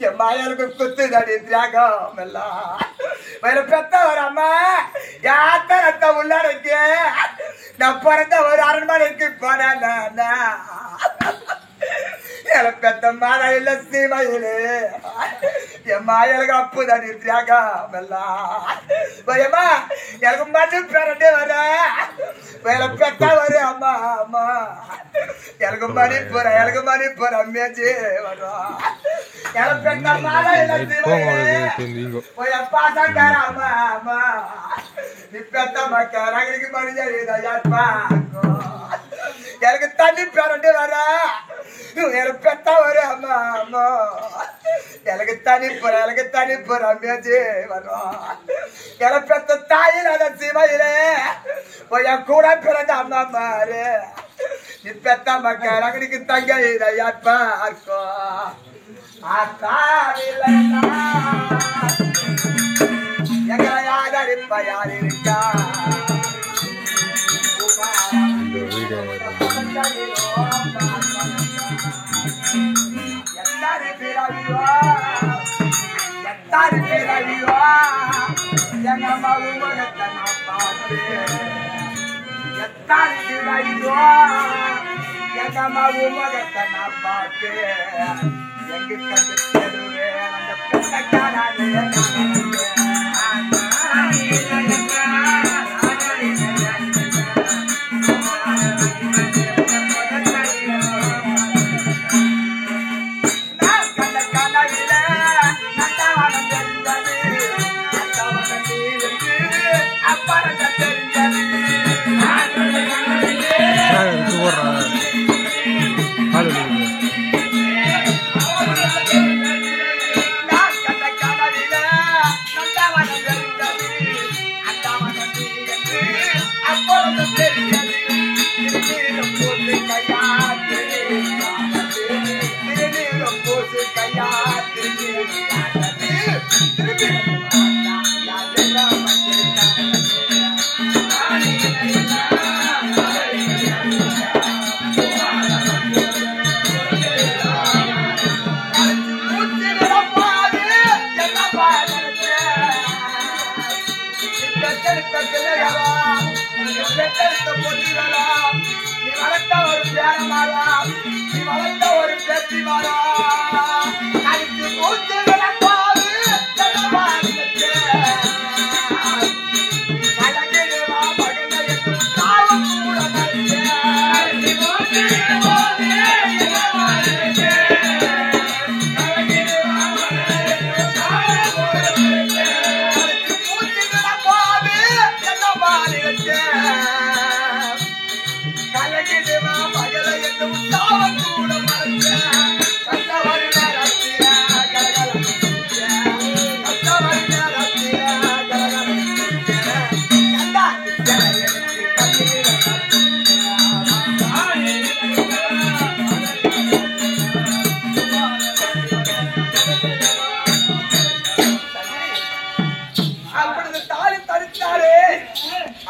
என் மாயாளுக்கு குத்துதடி தியாகம் எல்லாம் வயல பெத்த ஒரு அம்மா யாத்த ரத்த உள்ளடக்கி நான் பிறந்த ஒரு அரண்மனைக்கு போனேன் பெத்த மாதா இல்ல சீமையிலே என் மாயலுக்கு அப்புதடி தியாகம் எல்லாம் பயமா எனக்கு மண்ணு பிறண்டு வர வயல பெத்த ஒரு அம்மா அம்மா எனக்கு மணி போற மேஜி வரும் எனக்கு பெத்த மாதா இல்ல சீமையிலே பாசக்கார அம்மா அம்மா நீ பெத்த மக்களுக்கு மனிதா எனக்கு தண்ணி பிறண்டு வர எனக்கு பெத்த ஒரு அம்மா அம்மா எனக்கு தனி போற அம்மியாச்சு வரும் எனக்கு பெத்த தாயில் அத சிவையிலே என் கூட பிறந்த அம்மா மாறு நீ பெத்த மக்கள் எனக்கு தங்க யாப்பா இருக்கும் எங்களை ஆதரிப்பா யார் இருக்கா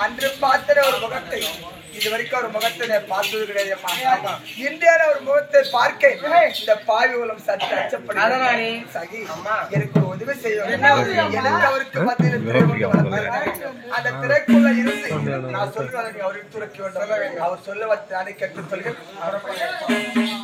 அன்று பார்த்த ஒரு முகத்தை இதுவரைக்கும் ஒரு முகத்தை பார்த்தது கிடையாது. இந்தியால ஒரு முகத்தை பார்க்க இந்த பாவி உலகம் சற்று அச்சப்படுகிறது. சகி எனக்கு ஒரு உதவி செய்யும். எனக்கு அவருக்கு அந்த திரைக்குள்ள இருந்து நான் சொல்றதை அவருக்கு துறக்க வேண்டும். அவர் சொல்ல வச்சு கேட்டு சொல்கிறேன்.